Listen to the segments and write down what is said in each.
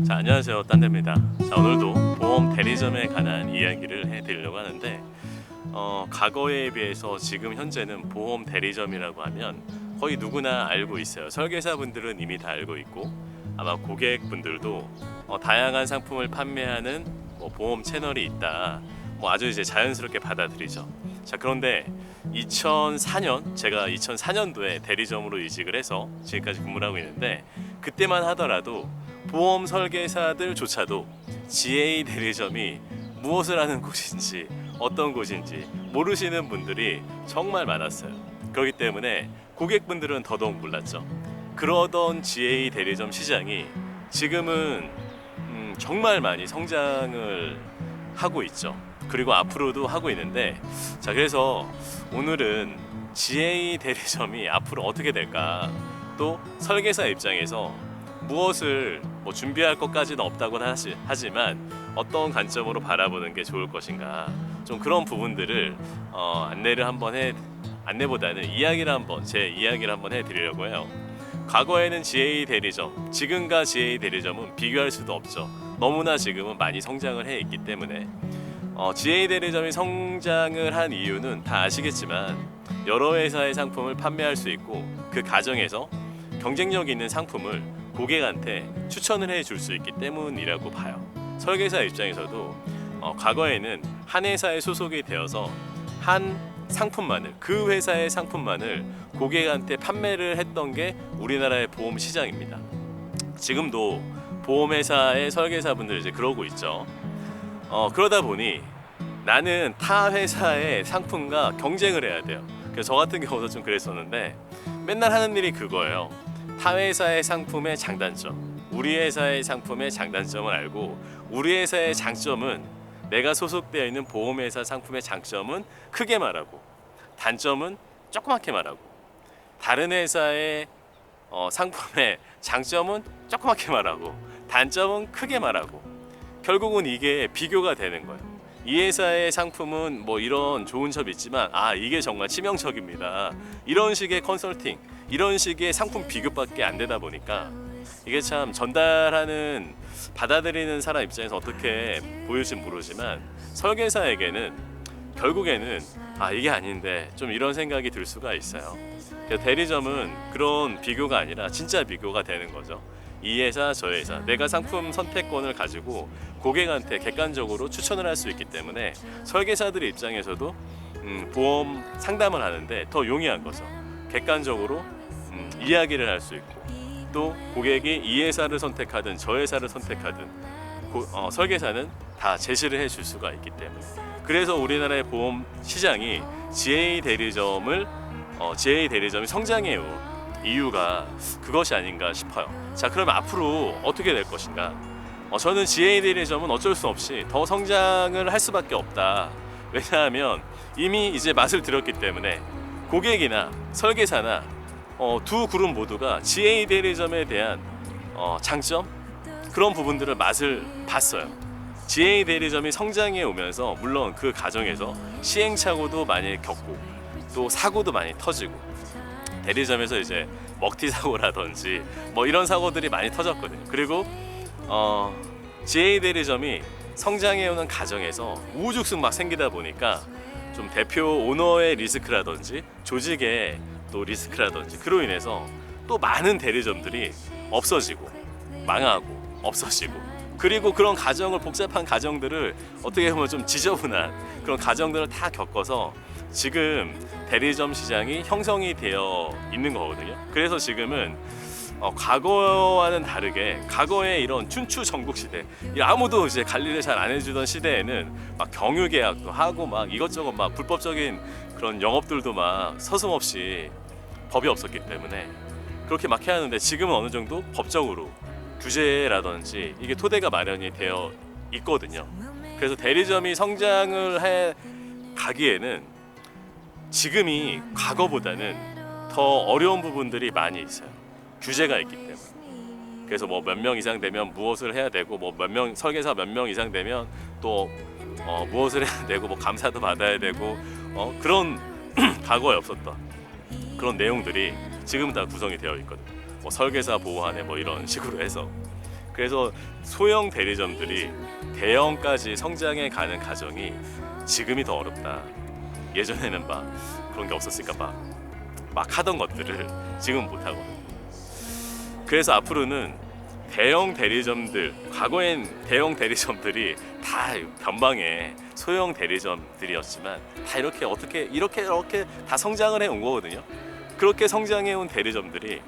자, 안녕하세요. 딴데입니다. 자, 오늘도 보험 대리점에 관한 이야기를 해드리려고 하는데 과거에 비해서 지금 현재는 보험 대리점이라고 하면 거의 누구나 알고 있어요. 설계사분들은 이미 다 알고 있고 아마 고객분들도 다양한 상품을 판매하는 보험 채널이 있다. 아주 이제 자연스럽게 받아들이죠. 자, 그런데 2004년 제가 2004년도에 대리점으로 이직을 해서 지금까지 근무를 하고 있는데 그때만 하더라도 보험 설계사들조차도 GA 대리점이 무엇을 하는 곳인지 어떤 곳인지 모르시는 분들이 정말 많았어요. 그렇기 때문에 고객분들은 더더욱 몰랐죠. 그러던 GA 대리점 시장이 지금은 정말 많이 성장을 하고 있죠. 그리고 앞으로도 하고 있는데, 자, 그래서 오늘은 GA 대리점이 앞으로 어떻게 될까, 또 설계사 입장에서 무엇을 준비할 것까지는 없다고 하지만 어떤 관점으로 바라보는 게 좋을 것인가, 좀 그런 부분들을 안내보다는 제 이야기를 한번 해드리려고 해요. 과거에는 GA 대리점, 지금과 GA 대리점은 비교할 수도 없죠. 너무나 지금은 많이 성장을 해 있기 때문에 GA 대리점이 성장을 한 이유는 다 아시겠지만 여러 회사의 상품을 판매할 수 있고 그 과정에서 경쟁력 있는 상품을 고객한테 추천을 해줄 수 있기 때문이라고 봐요. 설계사 입장에서도 과거에는 한 회사에 소속이 되어서 한 상품만을, 그 회사의 상품만을 고객한테 판매를 했던 게 우리나라의 보험 시장입니다. 지금도 보험회사의 설계사분들 이제 그러고 있죠. 그러다 보니 나는 타 회사의 상품과 경쟁을 해야 돼요. 그래서 저 같은 경우도 좀 그랬었는데 맨날 하는 일이 그거예요. 타 회사의 상품의 장단점, 우리 회사의 상품의 장단점을 알고 우리 회사의 장점은, 내가 소속되어 있는 보험회사 상품의 장점은 크게 말하고 단점은 조그맣게 말하고, 다른 회사의 상품의 장점은 조그맣게 말하고 단점은 크게 말하고, 결국은 이게 비교가 되는 거예요. 이 회사의 상품은 이런 좋은 점이 있지만 이게 정말 치명적입니다. 이런 식의 컨설팅, 이런 식의 상품 비교밖에 안 되다 보니까 이게 참 받아들이는 사람 입장에서 어떻게 보일지 모르지만 설계사에게는 결국에는 이게 아닌데 좀 이런 생각이 들 수가 있어요. 대리점은 그런 비교가 아니라 진짜 비교가 되는 거죠. 이 회사 저 회사, 내가 상품 선택권을 가지고 고객한테 객관적으로 추천을 할 수 있기 때문에 설계사들의 입장에서도 보험 상담을 하는데 더 용이한 거죠. 객관적으로 이야기를 할 수 있고, 또 고객이 이 회사를 선택하든 저 회사를 선택하든 설계사는 다 제시를 해줄 수가 있기 때문에, 그래서 우리나라의 보험 시장이 GA 대리점이 성장해요. 이유가 그것이 아닌가 싶어요. 자, 그럼 앞으로 어떻게 될 것인가? 저는 GA 대리점은 어쩔 수 없이 더 성장을 할 수밖에 없다. 왜냐하면 이미 이제 맛을 들었기 때문에 고객이나 설계사나 두 그룹 모두가 GA 대리점에 대한 장점, 그런 부분들을 맛을 봤어요. GA 대리점이 성장해 오면서 물론 그 과정에서 시행착오도 많이 겪고 또 사고도 많이 터지고, 대리점에서 이제 먹튀 사고라든지 이런 사고들이 많이 터졌거든요. 그리고 GA 대리점이 성장해오는 과정에서 우후죽순 막 생기다 보니까 좀 대표 오너의 리스크라든지 조직의 또 리스크라든지, 그로 인해서 또 많은 대리점들이 없어지고 망하고 없어지고, 그리고 그런 복잡한 과정들을 어떻게 보면 좀 지저분한 그런 과정들을 다 겪어서 지금 대리점 시장이 형성이 되어 있는 거거든요. 그래서 지금은 과거와는 다르게, 과거의 이런 춘추 전국 시대, 아무도 이제 관리를 잘 안 해주던 시대에는 막 경유 계약도 하고 막 이것저것 막 불법적인 그런 영업들도 막 서슴없이 법이 없었기 때문에 그렇게 막 해야 하는데, 지금은 어느 정도 법적으로 규제라든지 이게 토대가 마련이 되어 있거든요. 그래서 대리점이 성장을 해 가기에는 지금이 과거보다는 더 어려운 부분들이 많이 있어요. 규제가 있기 때문에. 그래서 몇 명 이상 되면 무엇을 해야 되고, 설계사 몇 명 이상 되면 또 무엇을 해야 되고, 감사도 받아야 되고, 그런 과거에 없었던 그런 내용들이 지금 다 구성이 되어 있거든요. 설계사 보호하네 이런 식으로 해서. 그래서 소형 대리점들이 대형까지 성장해 가는 과정이 지금이 더 어렵다. 예전에는 막 그런 게 없었으니까 막 하던 것들을 지금 못 하거든요. 그래서 앞으로는 대형 대리점들, 과거엔 대형 대리점들이 다 변방의 소형 대리점들이었지만 다 이렇게 다 성장을 해온 거거든요. 그렇게 성장해온 대리점들이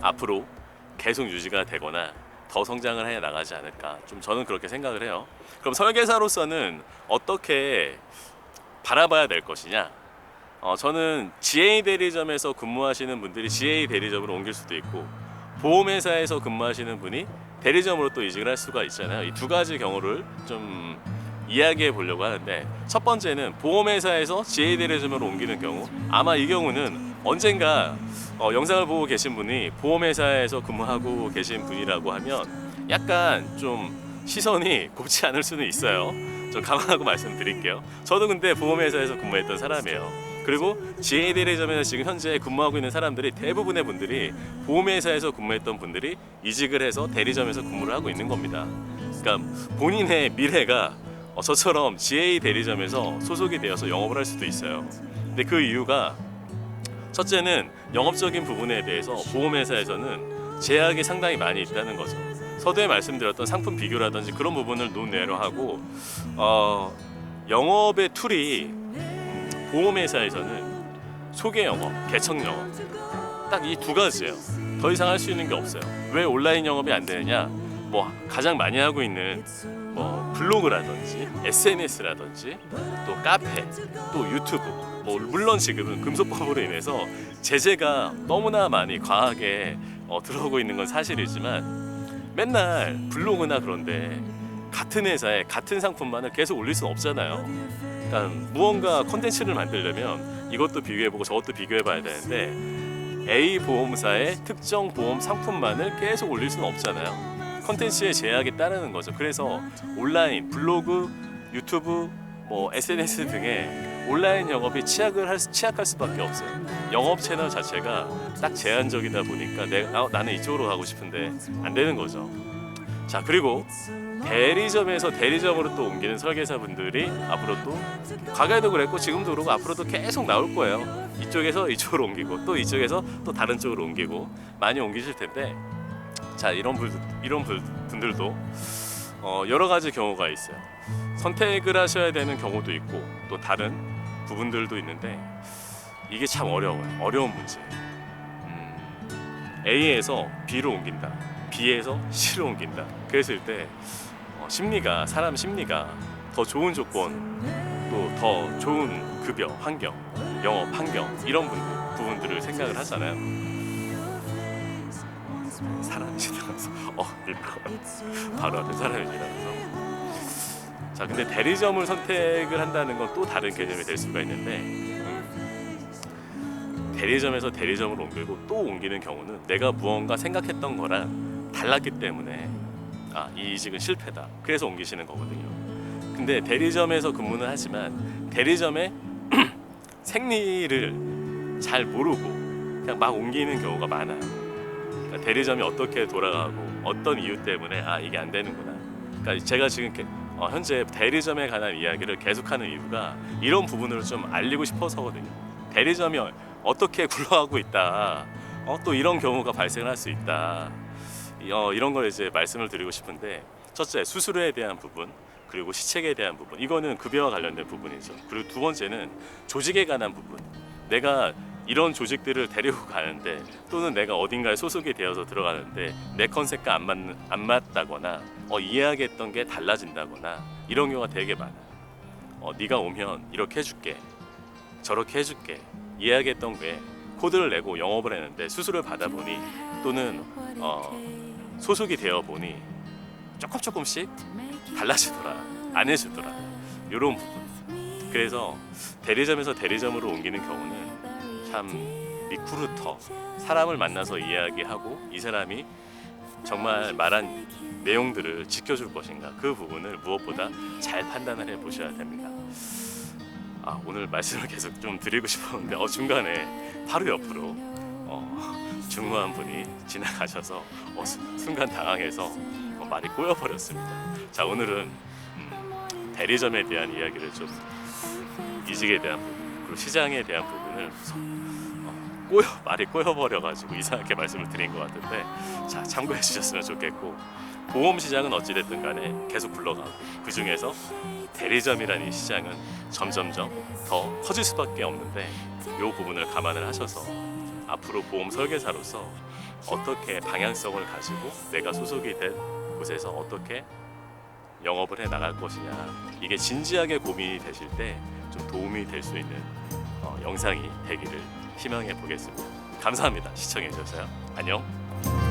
앞으로 계속 유지가 되거나 더 성장을 해 나가지 않을까, 좀 저는 그렇게 생각을 해요. 그럼 설계사로서는 어떻게 바라봐야 될 것이냐? 저는 GA 대리점에서 근무하시는 분들이 GA 대리점으로 옮길 수도 있고, 보험회사에서 근무하시는 분이 대리점으로 또 이직을 할 수가 있잖아요. 이 두 가지 경우를 좀 이야기해 보려고 하는데, 첫 번째는 보험회사에서 GA 대리점으로 옮기는 경우, 아마 이 경우는 언젠가 영상을 보고 계신 분이 보험회사에서 근무하고 계신 분이라고 하면 약간 좀 시선이 곱지 않을 수는 있어요. 좀 감안하고 말씀드릴게요. 저도 근데 보험회사에서 근무했던 사람이에요. 그리고 GA 대리점에서 지금 현재 근무하고 있는 사람들이, 대부분의 분들이 보험회사에서 근무했던 분들이 이직을 해서 대리점에서 근무를 하고 있는 겁니다. 그러니까 본인의 미래가 저처럼 GA 대리점에서 소속이 되어서 영업을 할 수도 있어요. 근데 그 이유가, 첫째는 영업적인 부분에 대해서 보험회사에서는 제약이 상당히 많이 있다는 거죠. 서두에 말씀드렸던 상품 비교라든지 그런 부분을 논외로 하고, 영업의 툴이 보험회사에서는 소개 영업, 개척 영업, 딱 이 두 가지예요. 더 이상 할 수 있는 게 없어요. 왜 온라인 영업이 안 되느냐? 뭐 가장 많이 하고 있는 뭐 블로그라든지 SNS라든지 또 카페, 또 유튜브, 뭐 물론 지금은 금소법으로 인해서 제재가 너무나 많이 과하게 들어오고 있는 건 사실이지만, 맨날 블로그나 그런데 같은 회사에 같은 상품만을 계속 올릴 수는 없잖아요. 그러니까 무언가 콘텐츠를 만들려면 이것도 비교해보고 저것도 비교해봐야 되는데, A 보험사의 특정 보험 상품만을 계속 올릴 수는 없잖아요. 콘텐츠의 제약이 따르는 거죠. 그래서 온라인, 블로그, 유튜브, 뭐 SNS 등의 온라인 영업이 취약할 수밖에 없어요. 영업 채널 자체가 딱 제한적이다 보니까 나는 이쪽으로 가고 싶은데 안 되는 거죠. 자, 그리고 대리점에서 대리점으로 또 옮기는 설계사분들이 앞으로 또, 과거에도 그랬고 지금도 그러고 앞으로도 계속 나올 거예요. 이쪽에서 이쪽으로 옮기고, 또 이쪽에서 또 다른 쪽으로 옮기고 많이 옮기실 텐데, 자, 이런 분들도 여러 가지 경우가 있어요. 선택을 하셔야 되는 경우도 있고 또 다른 부분들도 있는데, 이게 참 어려운 문제. A에서 B로 옮긴다, B에서 C로 옮긴다. 그랬을 때 사람 심리가 더 좋은 조건, 또 더 좋은 급여, 환경, 영업 환경, 이런 부분들을 생각을 하잖아요. 사람이 지나가서 바로 앞에 사람이 지나가서. 자, 근데 대리점을 선택을 한다는 건 또 다른 개념이 될 수가 있는데, 대리점에서 대리점으로 옮기고 또 옮기는 경우는 내가 무언가 생각했던 거랑 달랐기 때문에 이 이직은 실패다, 그래서 옮기시는 거거든요. 근데 대리점에서 근무는 하지만 대리점의 생리를 잘 모르고 그냥 막 옮기는 경우가 많아요. 그러니까 대리점이 어떻게 돌아가고 어떤 이유 때문에 이게 안 되는구나. 그러니까 제가 지금 현재 대리점에 관한 이야기를 계속하는 이유가 이런 부분을 좀 알리고 싶어서거든요. 대리점이 어떻게 굴러가고 있다, 또 이런 경우가 발생할 수 있다, 이런 걸 이제 말씀을 드리고 싶은데, 첫째, 수수료에 대한 부분, 그리고 시책에 대한 부분, 이거는 급여와 관련된 부분이죠. 그리고 두 번째는 조직에 관한 부분. 내가 이런 조직들을 데리고 가는데, 또는 내가 어딘가에 소속이 되어서 들어가는데 내 컨셉과 안 맞다거나 이해하겠던 게 달라진다거나, 이런 경우가 되게 많아요. 네가 오면 이렇게 해줄게, 저렇게 해줄게, 이해하겠던 게 코드를 내고 영업을 했는데 수수료를 받아보니, 또는 소속이 되어 보니 조금씩 달라지더라, 안 해주더라, 이런 부분. 그래서 대리점에서 대리점으로 옮기는 경우는 참 리크루터, 사람을 만나서 이야기하고 이 사람이 정말 말한 내용들을 지켜줄 것인가, 그 부분을 무엇보다 잘 판단을 해보셔야 됩니다. 오늘 말씀을 계속 좀 드리고 싶었는데 중간에 바로 옆으로 중후한 분이 지나가셔서 순간 당황해서 말이 꼬여버렸습니다. 자, 오늘은 대리점에 대한 이야기를 좀, 이직에 대한 부분, 그리고 시장에 대한 부분을 말이 꼬여버려가지고 이상하게 말씀을 드린 것 같은데, 자, 참고해 주셨으면 좋겠고, 보험 시장은 어찌됐든 간에 계속 굴러가고, 그 중에서 대리점이라는 이 시장은 점점점 더 커질 수밖에 없는데, 이 부분을 감안을 하셔서 앞으로 보험 설계사로서 어떻게 방향성을 가지고 내가 소속이 된 곳에서 어떻게 영업을 해 나갈 것이냐, 이게 진지하게 고민이 되실 때 좀 도움이 될 수 있는 영상이 되기를 희망해 보겠습니다. 감사합니다. 시청해 주셔서요. 안녕.